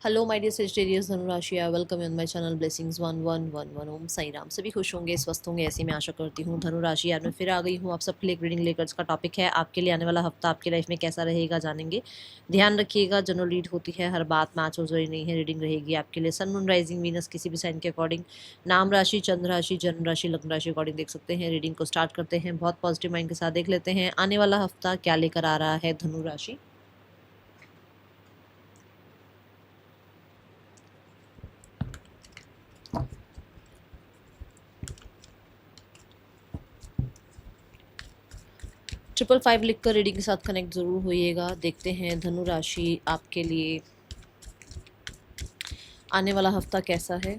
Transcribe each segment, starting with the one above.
Hello my dear Sagittarius धनुराशि, I welcome you on my channel blessings 1111 Om Sai Ram. सभी खुश होंगे, स्वस्थ होंगे, ऐसी मैं आशा करती हूँ। धनुराशि यार मैं फिर आ गई हूँ आप सबके लिए एक रीडिंग लेकर। इसका टॉपिक है आपके लिए आने वाला हफ्ता आपकी लाइफ में कैसा रहेगा, जानेंगे। ध्यान रखिएगा, जनरल रीड होती है, हर बात मैच हो रही नहीं है। रीडिंग रहेगी आपके लिए सन मून राइजिंग वीनस किसी भी साइन के अकॉर्डिंग, नाम राशि, चंद्र राशि, जन्म राशि, लग्न राशि अकॉर्डिंग देख सकते हैं। रीडिंग को स्टार्ट करते हैं, बहुत पॉजिटिव माइंड के साथ देख लेते हैं आने वाला हफ्ता क्या लेकर आ रहा है धनुराशि। ट्रिपल फाइव लिखकर रीडिंग के साथ कनेक्ट जरूर होइएगा। देखते हैं धनु राशि आपके लिए आने वाला हफ्ता कैसा है।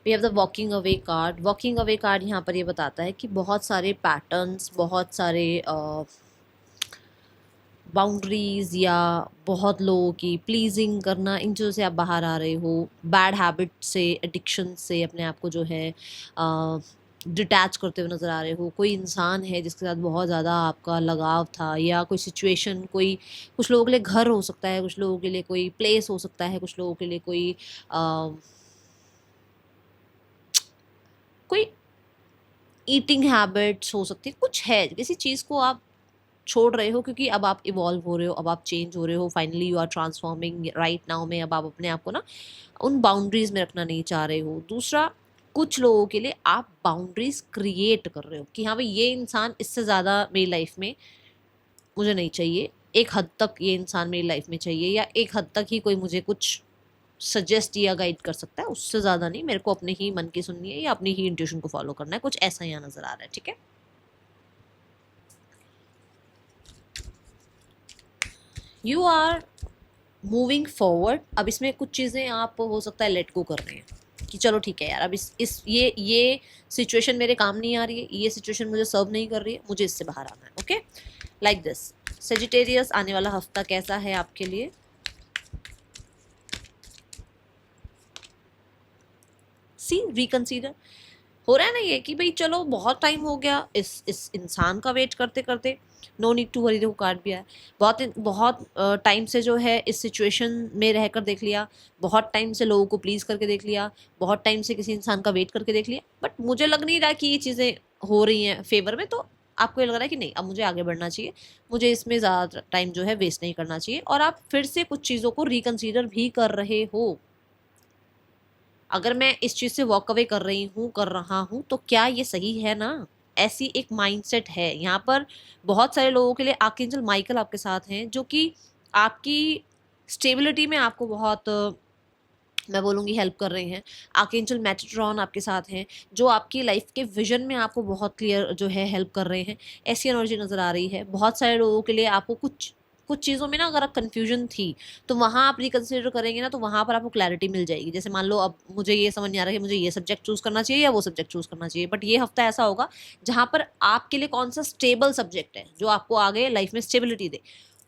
We have the walking away card. Walking away card यहाँ पर ये बताता है कि बहुत सारे पैटर्न्स, बहुत सारे बाउंड्रीज या बहुत लोगों की प्लीजिंग करना, इन चीज़ों से आप बाहर आ रहे हो। बैड हैबिट से, एडिक्शन से अपने आप को जो है डिटैच करते हुए नज़र आ रहे हो। कोई इंसान है जिसके साथ बहुत ज़्यादा आपका लगाव था, या कोई सिचुएशन, कोई, कुछ लोगों के लिए घर हो सकता है, कुछ लोगों के लिए कोई प्लेस हो सकता है, कुछ लोगों के लिए कोई कोई ईटिंग हैबिट्स हो सकती है। कुछ है, किसी चीज़ को आप छोड़ रहे हो क्योंकि अब आप इवॉल्व हो रहे हो, अब आप चेंज हो रहे हो। Finally you are transforming right now में। अब आप अपने आप को ना उन बाउंड्रीज में रखना नहीं चाह रहे हो। दूसरा, कुछ लोगों के लिए आप बाउंड्रीज क्रिएट कर रहे हो कि हाँ भाई, ये इंसान इससे ज़्यादा मेरी लाइफ में मुझे नहीं चाहिए। एक हद तक ये इंसान मेरी लाइफ में चाहिए, या एक हद तक ही कोई मुझे कुछ सजेस्ट या गाइड कर सकता है, उससे ज़्यादा नहीं। मेरे को अपने ही मन की सुननी है या अपनी ही इंट्यूशन को फॉलो करना है। कुछ ऐसा यहाँ नज़र आ रहा है, ठीक है। You are moving forward. अब इसमें कुछ चीज़ें आप हो सकता है लेट गो कर रहे हैं कि चलो ठीक है यार, अब इस ये सिचुएशन मेरे काम नहीं आ रही है, ये सिचुएशन मुझे सर्व नहीं कर रही है, मुझे इससे बाहर आना है। Okay, like this. सेजिटेरियस आने वाला हफ्ता कैसा है आपके लिए। सी रिकंसीडर हो रहा है ना ये कि भाई चलो बहुत टाइम हो गया इस इंसान का वेट करते करते। नो नीड टू वरी, देखो कार्ड भी आया। बहुत बहुत टाइम से जो है इस सिचुएशन में रहकर देख लिया, बहुत टाइम से लोगों को प्लीज करके देख लिया, बहुत टाइम से किसी इंसान का वेट करके देख लिया, बट मुझे लग नहीं रहा कि ये चीज़ें हो रही हैं फेवर में। तो आपको ये लग रहा है कि नहीं, अब मुझे आगे बढ़ना चाहिए, मुझे इसमें ज़्यादा टाइम जो है वेस्ट नहीं करना चाहिए, और आप फिर से कुछ चीज़ों को रिकन्सिडर भी कर रहे हो। अगर मैं इस चीज़ से वॉक अवे कर रही हूँ, कर रहा हूँ, तो क्या ये सही है ना। ऐसी एक माइंडसेट है यहाँ पर। बहुत सारे लोगों के लिए आर्कएंजल माइकल आपके साथ हैं, जो कि आपकी स्टेबिलिटी में आपको बहुत मैं बोलूँगी हेल्प कर रहे हैं। आर्कएंजल मेटाट्रॉन आपके साथ हैं, जो आपकी लाइफ के विजन में आपको बहुत क्लियर जो है हेल्प कर रहे हैं। ऐसी एनर्जी नज़र आ रही है। बहुत सारे लोगों के लिए आपको कुछ कुछ चीज़ों में ना अगर कन्फ्यूजन थी, तो वहाँ आप रिकन्सिडर करेंगे ना, तो वहाँ पर आपको क्लैरिटी मिल जाएगी। जैसे मान लो अब मुझे ये समझ नहीं आ रहा है कि मुझे ये सब्जेक्ट चूज़ करना चाहिए या वो सब्जेक्ट चूज़ करना चाहिए, बट ये हफ्ता ऐसा होगा जहाँ पर आपके लिए कौन सा स्टेबल सब्जेक्ट है जो आपको आगे लाइफ में स्टेबिलिटी दे,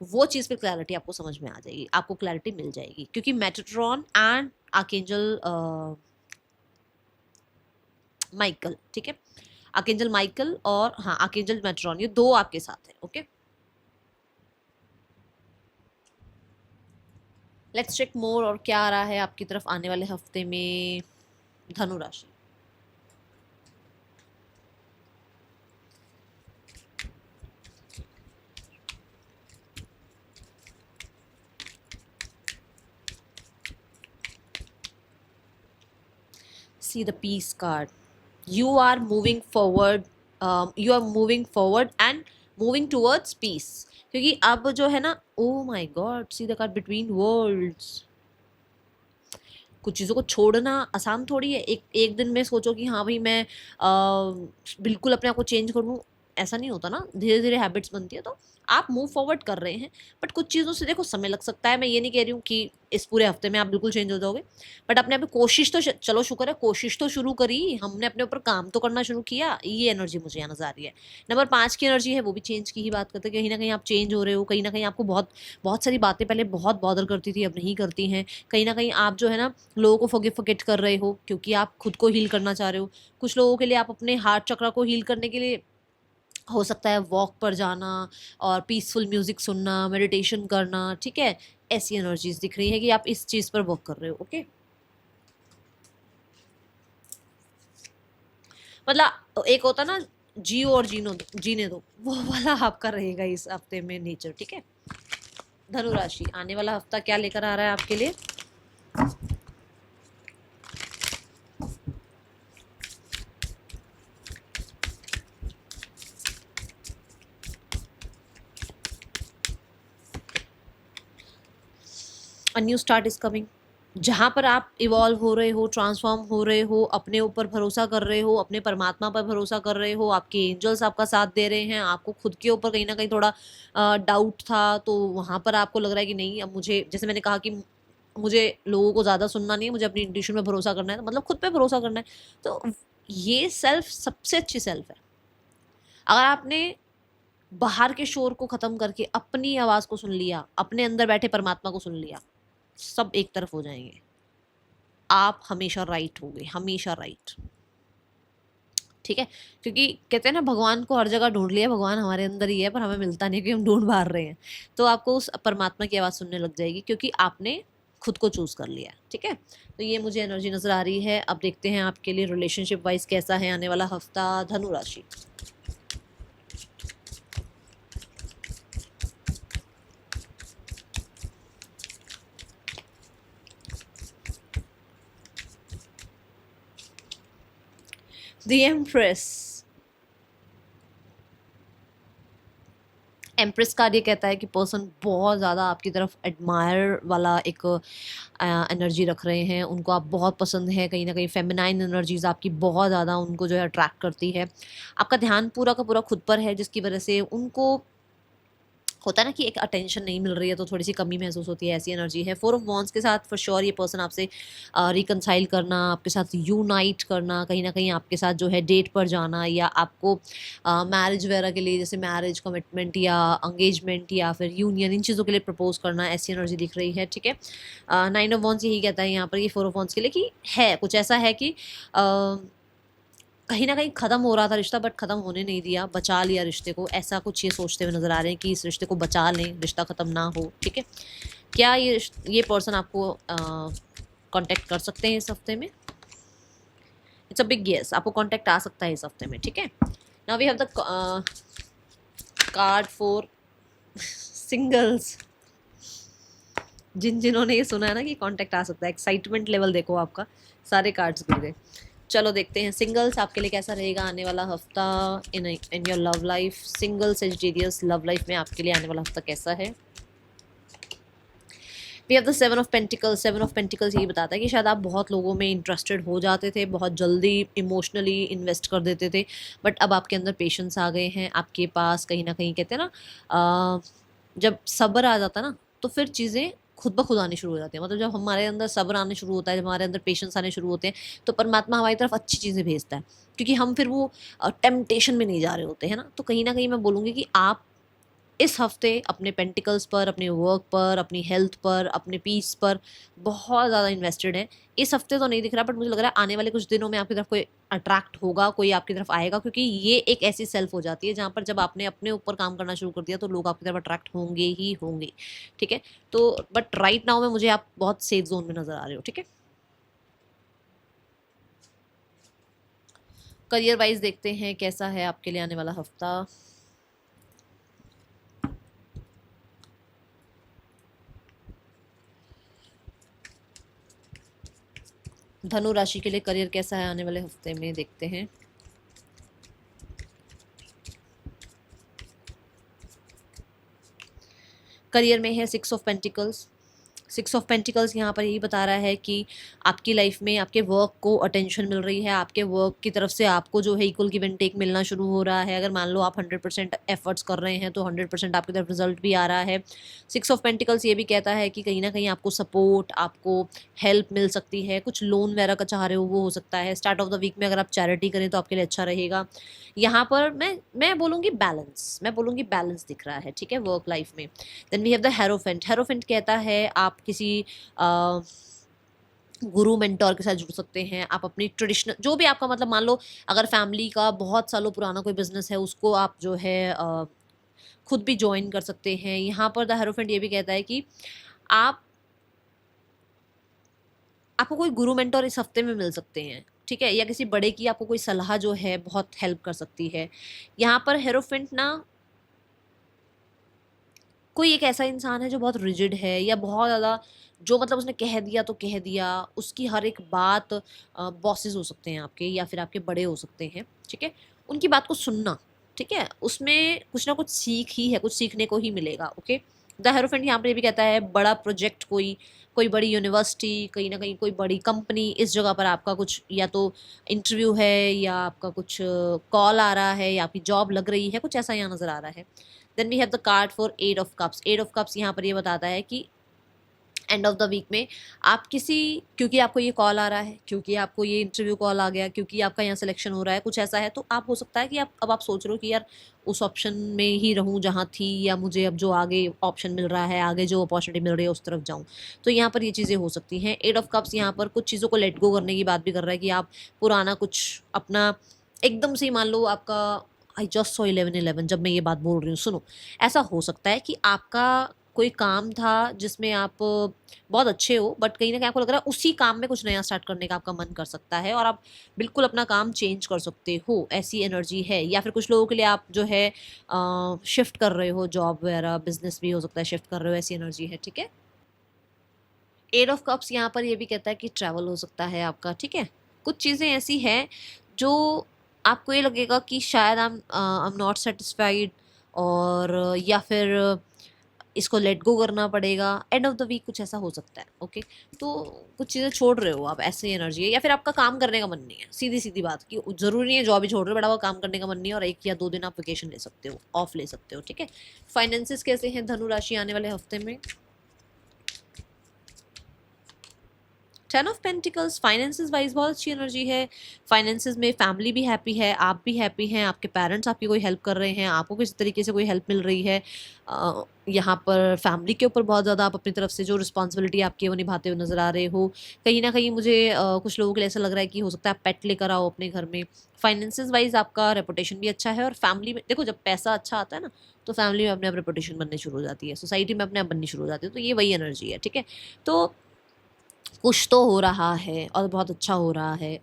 वो चीज़ पे क्लैरिटी आपको समझ में आ जाएगी, आपको क्लैरिटी मिल जाएगी। क्योंकि मेटाट्रॉन एंड आर्कएंजल माइकल, ठीक है, आर्कएंजल माइकल और हाँ आर्कएंजल मेट्रॉन, ये दो आपके साथ है। ओके, लेट्स चेक मोर और क्या आ रहा है आपकी तरफ आने वाले हफ्ते में धनु राशि। See the peace card. You are moving forward, you are moving forward and moving towards peace. क्योंकि अब जो है ना, oh my god, see the card between worlds. कुछ चीज़ों को छोड़ना आसान थोड़ी है। एक एक दिन में सोचो कि हाँ भाई मैं बिल्कुल अपने आप को चेंज कर दूँ, ऐसा नहीं होता ना। धीरे धीरे हैबिट्स बनती है, तो आप मूव फॉरवर्ड कर रहे हैं। बट कुछ चीज़ों से देखो समय लग सकता है। मैं ये नहीं कह रही हूँ कि इस पूरे हफ्ते में आप बिल्कुल चेंज हो जाओगे, बट अपने आप कोशिश तो चलो शुक्र है, कोशिश तो शुरू करी हमने, अपने ऊपर काम तो करना शुरू किया। ये एनर्जी मुझे यहाँ नजर आ रही है। नंबर 5 की एनर्जी है, वो भी चेंज की ही बात करते हैं। कहीं ना कहीं आप चेंज हो रहे हो, कहीं ना कहीं आपको बहुत बहुत सारी बातें पहले बहुत बॉदर करती थी, अब नहीं करती हैं। कहीं ना कहीं आप जो है ना लोगों को फॉरगिव कर रहे हो, क्योंकि आप खुद को हील करना चाह रहे हो। कुछ लोगों के लिए आप अपने हार्ट चक्र को हील करने के लिए हो सकता है वॉक पर जाना और पीसफुल म्यूजिक सुनना, मेडिटेशन करना, ठीक है। ऐसी एनर्जीज दिख रही है कि आप इस चीज़ पर वर्क कर रहे हो, ओके। मतलब एक होता ना, जियो और जीने दो, वो वाला आपका रहेगा इस हफ्ते में नेचर, ठीक है। धनु राशि, आने वाला हफ्ता क्या लेकर आ रहा है आपके लिए? A new start is coming. जहाँ पर आप इवॉल्व हो रहे हो, ट्रांसफॉर्म हो रहे हो, अपने ऊपर भरोसा कर रहे हो, अपने परमात्मा पर भरोसा कर रहे हो, आपके एंजल्स आपका साथ दे रहे हैं, आपको खुद के ऊपर कहीं ना कहीं थोड़ा डाउट था, तो वहाँ पर आपको लग रहा है कि नहीं, अब मुझे, जैसे मैंने कहा कि मुझे लोगों को ज़्यादा सुनना नहीं है, मुझे अपनी इंट्यूशन में भरोसा करना है, मतलब खुद पे भरोसा करना है। तो ये सेल्फ सबसे अच्छी सेल्फ है। अगर आपने बाहर के शोर को ख़त्म करके अपनी आवाज़ को सुन लिया, अपने अंदर बैठे परमात्मा को सुन लिया, सब एक तरफ हो जाएंगे। आप हमेशा राइट होगे, हमेशा राइट, ठीक है। क्योंकि कहते हैं ना, भगवान को हर जगह ढूंढ लिया, भगवान हमारे अंदर ही है पर हमें मिलता नहीं, क्योंकि हम ढूंढ बाहर रहे हैं। तो आपको उस परमात्मा की आवाज़ सुनने लग जाएगी, क्योंकि आपने खुद को चूज कर लिया है, ठीक है। तो ये मुझे एनर्जी नजर आ रही है। अब देखते हैं आपके लिए रिलेशनशिप वाइज कैसा है आने वाला हफ्ता, धनु राशि। The empress. एम्प्रेस कार्ड ये कहता है कि पर्सन बहुत ज़्यादा आपकी तरफ एडमायर वाला एक एनर्जी रख रहे हैं, उनको आप बहुत पसंद है, कहीं ना कहीं फेमिनाइन एनर्जीज आपकी बहुत ज़्यादा उनको जो है अट्रैक्ट करती है। आपका ध्यान पूरा का पूरा खुद पर है, जिसकी वजह से उनको होता है ना कि एक अटेंशन नहीं मिल रही है, तो थोड़ी सी कमी महसूस होती है, ऐसी एनर्जी है। 4 ऑफ वॉन्ड्स के साथ फॉर श्योर ये पर्सन आपसे रिकनसाइल करना, आपके साथ यूनाइट करना, कहीं ना कहीं आपके साथ जो है डेट पर जाना, या आपको मैरिज वगैरह के लिए, जैसे मैरिज कमिटमेंट या एंगेजमेंट या फिर यूनियन, इन चीज़ों के लिए प्रपोज करना, ऐसी एनर्जी दिख रही है, ठीक है। 9 ऑफ वॉन्ड्स यही कहता है यहाँ पर ये 4 ऑफ वॉन्ड्स के लिए कि है कुछ ऐसा है कि कहीं ना कहीं ख़त्म हो रहा था रिश्ता, बट ख़त्म होने नहीं दिया, बचा लिया रिश्ते को, ऐसा कुछ ये सोचते हुए नज़र आ रहे हैं कि इस रिश्ते को बचा लें, रिश्ता ख़त्म ना हो, ठीक है। क्या ये पर्सन आपको कांटेक्ट कर सकते हैं इस हफ्ते में? इट्स अ बिग येस, आपको कांटेक्ट आ सकता है इस हफ्ते में, ठीक है। Now we have the card for singles. जिन्होंने ये सुना है ना कि कांटेक्ट आ सकता है, एक्साइटमेंट लेवल देखो आपका, सारे कार्ड्स गिर गए। चलो देखते हैं सिंगल्स आपके लिए कैसा रहेगा आने वाला हफ्ता in your love life. Single Sagittarius love life में आपके लिए आने वाला हफ्ता कैसा है? We have the 7 of pentacles. 7 of pentacles यही बताता है कि शायद आप बहुत लोगों में इंटरेस्टेड हो जाते थे, बहुत जल्दी इमोशनली इन्वेस्ट कर देते थे, बट अब आपके अंदर पेशेंस आ गए हैं, आपके पास कहीं ना कहीं कहते हैं ना, जब सब्र आ जाता है ना, तो फिर चीज़ें खुद ब खुद आनी शुरू हो जाती है। मतलब जब हमारे अंदर सब्र आने शुरू होता है, जब हमारे अंदर पेशेंस आने शुरू होते हैं, तो परमात्मा हमारी तरफ अच्छी चीज़ें भेजता है, क्योंकि हम फिर वो टेम्पटेशन में नहीं जा रहे होते हैं ना। तो कहीं ना कहीं मैं बोलूँगी कि आप इस हफ्ते अपने पेंटिकल्स पर, अपने वर्क पर, अपनी हेल्थ पर, अपने पीस पर बहुत ज़्यादा इन्वेस्टेड हैं। इस हफ्ते तो नहीं दिख रहा, बट मुझे लग रहा है आने वाले कुछ दिनों में आपकी तरफ कोई अट्रैक्ट होगा, कोई आपकी तरफ आएगा, क्योंकि ये एक ऐसी सेल्फ हो जाती है जहाँ पर जब आपने अपने ऊपर काम करना शुरू कर दिया तो लोग आपकी तरफ अट्रैक्ट होंगे ही होंगे, ठीक है। तो बट राइट नाउ में मुझे आप बहुत सेफ जोन में नज़र आ रहे हो, ठीक है। करियर वाइज देखते हैं कैसा है आपके लिए आने वाला हफ्ता। धनु राशि के लिए करियर कैसा है आने वाले हफ्ते में, देखते हैं। करियर में है 6 ऑफ पेंटिकल्स। 6 ऑफ पेंटिकल्स यहाँ पर यही बता रहा है कि आपकी लाइफ में आपके वर्क को अटेंशन मिल रही है, आपके वर्क की तरफ से आपको जो है इक्वल गिव एंड टेक मिलना शुरू हो रहा है। अगर मान लो आप 100% एफर्ट्स कर रहे हैं तो 100% आपकी तरफ रिजल्ट भी आ रहा है। 6 ऑफ पेंटिकल्स ये भी कहता है कि कहीं ना कहीं आपको सपोर्ट, आपको हेल्प मिल सकती है, कुछ लोन वगैरह का चाह रहे हो वो हो सकता है। स्टार्ट ऑफ द वीक में अगर आप चैरिटी करें तो आपके लिए अच्छा रहेगा। यहाँ पर मैं बोलूँगी बैलेंस, मैं बोलूँगी बैलेंस दिख रहा है, ठीक है, वर्क लाइफ में। Then we have the hierophant. Hierophant कहता है आप किसी गुरु मेंटोर के साथ जुड़ सकते हैं। आप अपनी ट्रेडिशनल जो भी आपका मतलब, मान लो अगर फैमिली का बहुत सालों पुराना कोई बिजनेस है, उसको आप जो है खुद भी ज्वाइन कर सकते हैं। यहाँ पर द हेरोफेंट ये भी कहता है कि आप आपको कोई गुरु मेंटोर इस हफ्ते में मिल सकते हैं, ठीक है, या किसी बड़े की आपको कोई सलाह जो है बहुत हेल्प कर सकती है। यहाँ पर हेरोफेंट ना कोई एक ऐसा इंसान है जो बहुत रिजिड है, या बहुत ज़्यादा जो मतलब उसने कह दिया तो कह दिया, उसकी हर एक बात, बॉसेस हो सकते हैं आपके या फिर आपके बड़े हो सकते हैं, ठीक है, उनकी बात को सुनना, ठीक है, उसमें कुछ ना कुछ सीख ही है, कुछ सीखने को ही मिलेगा। ओके, द हेरोफेंट यहाँ पर ये भी कहता है बड़ा प्रोजेक्ट, कोई कोई बड़ी यूनिवर्सिटी, कहीं ना कहीं कोई बड़ी कंपनी, इस जगह पर आपका कुछ या तो इंटरव्यू है, या आपका कुछ कॉल आ रहा है, या आपकी जॉब लग रही है, कुछ ऐसा यहाँ नज़र आ रहा है। Then we have the card for 8 of cups. 8 of cups यहाँ पर ये बताता है कि एंड ऑफ द वीक में आप किसी, क्योंकि आपको ये कॉल आ रहा है, क्योंकि आपको ये इंटरव्यू कॉल आ गया, क्योंकि आपका यहाँ सिलेक्शन हो रहा है, कुछ ऐसा है, तो आप हो सकता है कि आप सोच रहे हो कि यार उस ऑप्शन में ही रहूं जहाँ थी, या मुझे अब जो आगे ऑप्शन मिल रहा है, आगे जो अपॉर्चुनिटी मिल रही है उस तरफ जाऊँ। तो यहाँ पर ये चीज़ें हो सकती हैं। 8 ऑफ कप्स यहाँ पर कुछ चीज़ों को लेट गो करने की बात भी कर रहा है कि आप पुराना कुछ अपना एकदम से ही, मान लो आपका, आई जस्ट सॉ 11/11 जब मैं ये बात बोल रही हूँ, सुनो, ऐसा हो सकता है कि आपका कोई काम था जिसमें आप बहुत अच्छे हो, बट कहीं ना कहीं आपको लग रहा है उसी काम में कुछ नया स्टार्ट करने का आपका मन कर सकता है, और आप बिल्कुल अपना काम चेंज कर सकते हो, ऐसी एनर्जी है। या फिर कुछ लोगों के लिए आप जो है शिफ्ट कर रहे हो, जॉब वगैरह, बिजनेस भी हो सकता है शिफ्ट कर रहे हो, ऐसी एनर्जी है, ठीक है। 8 ऑफ कप्स यहाँ पर ये भी कहता है कि ट्रैवल हो सकता है आपका, ठीक है। कुछ चीज़ें ऐसी हैं जो आपको ये लगेगा कि शायद आई एम नॉट सेटिस्फाइड, और या फिर इसको लेट गो करना पड़ेगा, एंड ऑफ द वीक कुछ ऐसा हो सकता है। ओके, तो कुछ चीज़ें छोड़ रहे हो आप, ऐसी एनर्जी है। या फिर आपका काम करने का मन नहीं है, सीधी सीधी बात, कि ज़रूरी नहीं है जॉब ही छोड़ रहे हो, बड़ा हुआ काम करने का मन नहीं है, और 1 या 2 दिन आप वेकेशन ले सकते हो, ऑफ ले सकते हो, ठीक है। फाइनेंसिस कैसे हैं धनु राशि आने वाले हफ्ते में? 10 ऑफ पेंटिकल्स, फाइनेंसिस वाइज बहुत अच्छी एनर्जी है। फाइनेंसिस में फैमिली भी हैप्पी है, आप भी हैप्पी हैं, आपके पेरेंट्स आपकी कोई हेल्प कर रहे हैं, आपको किसी तरीके से कोई हेल्प मिल रही है। यहाँ पर फैमिली के ऊपर बहुत ज़्यादा आप अपनी तरफ से जो रिस्पॉन्सिबिलिटी आपकी है वो निभाते हुए नजर आ रहे हो। कहीं ना कहीं मुझे कुछ लोगों के लिए ऐसा लग रहा है कि हो सकता है आप पेट लेकर आओ अपने घर में। फाइनेंसिस वाइज आपका रेपुटेशन भी अच्छा है, और फैमिली में देखो, जब पैसा अच्छा आता है ना, तो फैमिली में अपने आप रेपुटेशन बननी शुरू हो जाती है, सोसाइटी में अपने आप बननी शुरू हो जाती है, तो ये वही एनर्जी है, ठीक है। तो कुछ तो हो रहा है, और बहुत अच्छा हो रहा है,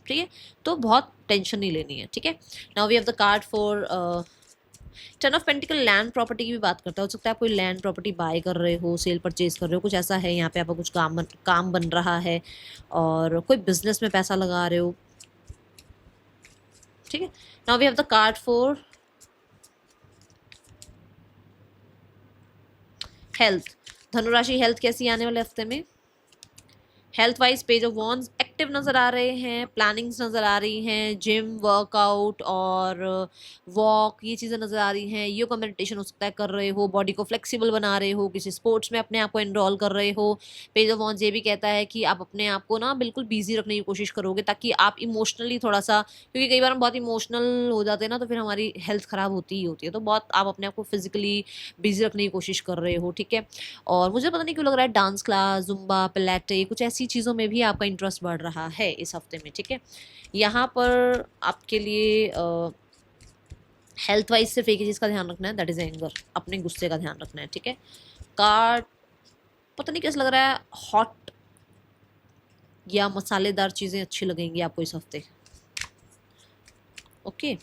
ठीक है, तो बहुत टेंशन नहीं लेनी है, ठीक है। Now we have the card for 10 of pentacle. Land property की भी बात करता है, हो सकता है आप कोई लैंड प्रॉपर्टी बाय कर रहे हो, सेल परचेज कर रहे हो, कुछ ऐसा है यहाँ पे, आपका कुछ काम बन रहा है, और कोई बिजनेस में पैसा लगा रहे हो, ठीक है। Now we have the card for health. धनुराशि हेल्थ कैसी आने वाले हफ्ते में? Health wise page of wands active नज़र आ रहे हैं, प्लानिंग्स नज़र आ रही हैं, जिम, वर्कआउट और वॉक, ये चीज़ें नज़र आ रही हैं। योगा मेडिटेशन हो सकता है कर रहे हो, बॉडी को फ्लेक्सिबल बना रहे हो, किसी स्पोर्ट्स में अपने आप को इनरोल कर रहे हो। पेज ऑफ वॉन्ड्स ये भी कहता है कि आप अपने आप को ना बिल्कुल बिजी रखने की कोशिश करोगे, ताकि आप इमोशनली थोड़ा सा, क्योंकि कई बार हम बहुत इमोशनल हो जाते हैं ना, तो फिर हमारी हेल्थ ख़राब होती ही होती है, तो बहुत आप अपने आप को फिजिकली बिजी रखने की कोशिश कर रहे हो, ठीक है। और मुझे पता नहीं क्यों लग रहा है डांस क्लास, जुम्बा, पिलाटे, कुछ ऐसी चीज़ों में भी आपका इंटरेस्ट बढ़ रहा है इस हफ्ते में, ठीक है। यहाँ पर आपके लिए हेल्थ वाइज सिर्फ एक ही चीज़ का ध्यान रखना है, दैट इज़ एंगर, अपने गुस्से का ध्यान रखना है, ठीक है। कार्ड पता नहीं कैसा लग रहा है, हॉट या मसालेदार चीज़ें अच्छी लगेंगी आपको इस हफ्ते। ओके,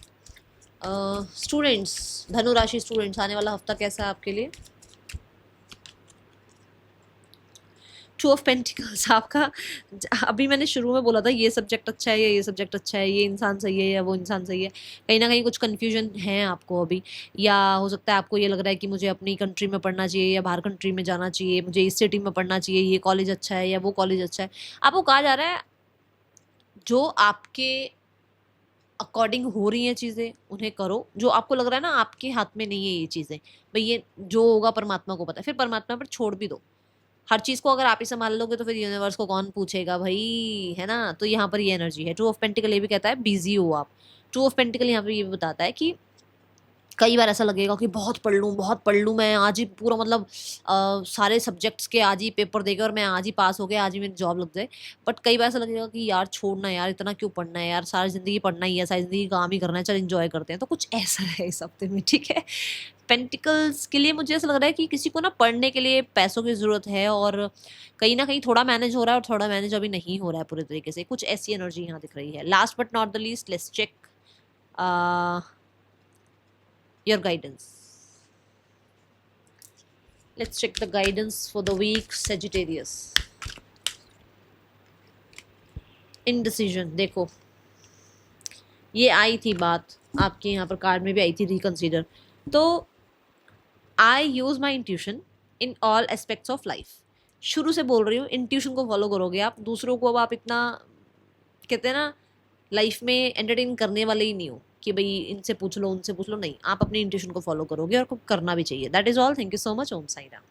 स्टूडेंट्स, धनु राशि स्टूडेंट्स, आने वाला हफ्ता कैसा है आपके लिए? 2 ऑफ पेंटिकल्स आपका, अभी मैंने शुरू में बोला था ये सब्जेक्ट अच्छा है या ये सब्जेक्ट अच्छा है, ये इंसान सही है या वो इंसान सही है, कहीं ना कहीं कुछ कन्फ्यूजन है आपको अभी, या हो सकता है आपको ये लग रहा है कि मुझे अपनी कंट्री में पढ़ना चाहिए या बाहर कंट्री में जाना चाहिए, मुझे इस सिटी में पढ़ना चाहिए, ये कॉलेज अच्छा है या वो कॉलेज अच्छा है। आपको कहा जा रहा है जो आपके अकॉर्डिंग हो रही हैं चीज़ें उन्हें करो, जो आपको लग रहा है ना आपके हाथ में नहीं है ये चीज़ें, भाई ये जो होगा परमात्मा को पता है, फिर परमात्मा पर छोड़ भी दो। हर चीज़ को अगर आप ही संभाल लोगे तो फिर यूनिवर्स को कौन पूछेगा भाई, है ना। तो यहाँ पर ये एनर्जी है। 2 ऑफ पेंटिकल ये भी कहता है बिजी हो आप। 2 ऑफ पेंटिकल यहाँ पर ये भी बताता है कि कई बार ऐसा लगेगा कि बहुत पढ़ लूँ मैं आज ही पूरा मतलब सारे सब्जेक्ट्स के आज ही पेपर देके और मैं आज ही पास हो गया, आज ही मेरी जॉब लग जाए। बट कई बार ऐसा लगेगा कि यार छोड़ना यार, इतना क्यों पढ़ना है यार, सारी ज़िंदगी पढ़ना ही है, सारी ज़िंदगी काम ही करना है, चल एंजॉय करते हैं। तो कुछ ऐसा है इस हफ्ते में, ठीक है। पेंटिकल्स के लिए मुझे ऐसा लग रहा है कि किसी को ना पढ़ने के लिए पैसों की ज़रूरत है, और कहीं ना कहीं थोड़ा मैनेज हो रहा है और थोड़ा मैनेज अभी नहीं हो रहा है पूरे तरीके से, कुछ ऐसी एनर्जी यहाँ दिख रही है। Last but not the least, let's check your guidance. Let's check the guidance for the week, Sagittarius. Indecision, देखो ये आई थी बात, आपके यहाँ पर कार्ड में भी आई थी, रिकंसीडर। तो I use my intuition in all aspects of life. शुरू से बोल रही हूँ, इंट्यूशन को फॉलो करोगे आप, दूसरों को अब आप इतना कहते हैं ना लाइफ में एंटरटेन करने वाले ही नहीं हो कि भाई इनसे पूछ लो उनसे पूछ लो, नहीं, आप अपनी इंट्यूशन को फॉलो करोगे और करना भी चाहिए। That is all. Thank you so much. Om Sai Ram.